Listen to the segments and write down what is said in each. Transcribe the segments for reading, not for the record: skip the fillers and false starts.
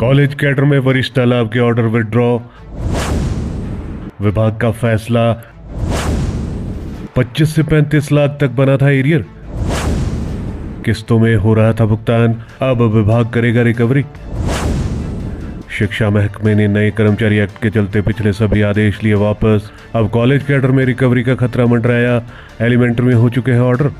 College cadre में वरिष्ठ लाभ के ऑर्डर विड्रॉ। विभाग का फैसला, 25 से 35 लाख तक बना था एरियर, किस्तों में हो रहा था भुगतान, अब विभाग करेगा रिकवरी। शिक्षा महकमे ने नए कर्मचारी एक्ट के चलते पिछले सभी आदेश लिए वापस, अब कॉलेज कैडर में रिकवरी का खतरा मंडराया, एलिमेंट्री में हो चुके हैं ऑर्डर।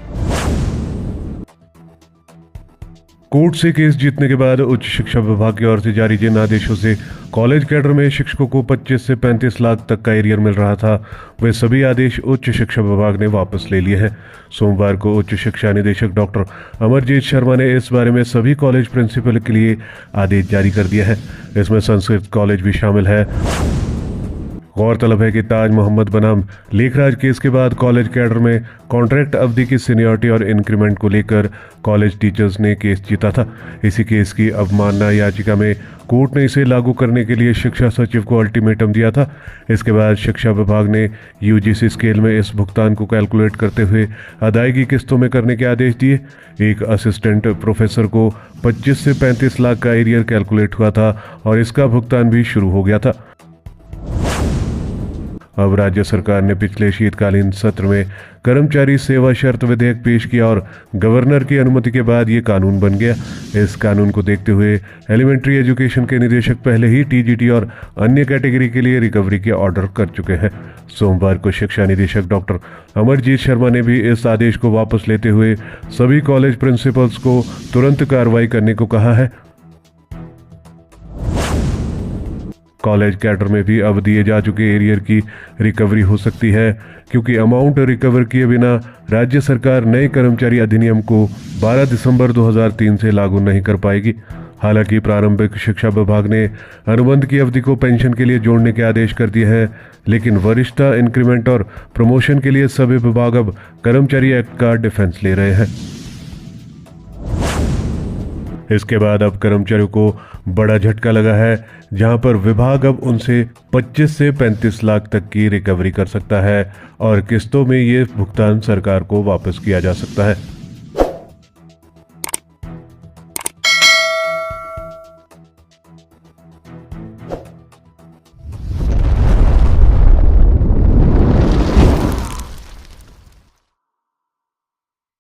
कोर्ट से केस जीतने के बाद उच्च शिक्षा विभाग की ओर से जारी जिन आदेशों से कॉलेज कैडर में शिक्षकों को 25 से 35 लाख तक का एरियर मिल रहा था, वे सभी आदेश उच्च शिक्षा विभाग ने वापस ले लिए हैं। सोमवार को उच्च शिक्षा निदेशक डॉक्टर अमरजीत शर्मा ने इस बारे में सभी कॉलेज प्रिंसिपल के लिए आदेश जारी कर दिया है। इसमें संस्कृत कॉलेज भी शामिल है। गौरतलब है कि ताज मोहम्मद बनाम लेखराज केस के बाद कॉलेज कैडर में कॉन्ट्रैक्ट अवधि की सीनियरिटी और इंक्रीमेंट को लेकर कॉलेज टीचर्स ने केस जीता था। इसी केस की अवमानना याचिका में कोर्ट ने इसे लागू करने के लिए शिक्षा सचिव को अल्टीमेटम दिया था। इसके बाद शिक्षा विभाग ने यूजीसी स्केल में इस भुगतान को कैलकुलेट करते हुए अदायगी किस्तों में करने के आदेश दिए। एक असिस्टेंट प्रोफेसर को 25 से 35 लाख का एरियर कैलकुलेट हुआ था और इसका भुगतान भी शुरू हो गया था। अब राज्य सरकार ने पिछले शीतकालीन सत्र में कर्मचारी सेवा शर्त विधेयक पेश किया और गवर्नर की अनुमति के बाद ये कानून बन गया। इस कानून को देखते हुए एलिमेंट्री एजुकेशन के निदेशक पहले ही टीजीटी और अन्य कैटेगरी के लिए रिकवरी के ऑर्डर कर चुके हैं। सोमवार को शिक्षा निदेशक डॉक्टर अमरजीत शर्मा ने भी इस आदेश को वापस लेते हुए सभी कॉलेज प्रिंसिपल्स को तुरंत कार्रवाई करने को कहा है। कॉलेज कैडर में भी अब दिए जा चुके एरियर की रिकवरी हो सकती है, क्योंकि अमाउंट रिकवर किए बिना राज्य सरकार नए कर्मचारी अधिनियम को 12 दिसंबर 2003 से लागू नहीं कर पाएगी। हालांकि प्रारंभिक शिक्षा विभाग ने अनुबंध की अवधि को पेंशन के लिए जोड़ने के आदेश कर दिए हैं, लेकिन वरिष्ठ इंक्रीमेंट और प्रमोशन के लिए सभी विभाग अब कर्मचारी एक्ट का डिफेंस ले रहे हैं। इसके बाद अब कर्मचारियों को बड़ा झटका लगा है, जहां पर विभाग अब उनसे 25 से 35 लाख तक की रिकवरी कर सकता है और किस्तों में ये भुगतान सरकार को वापस किया जा सकता है।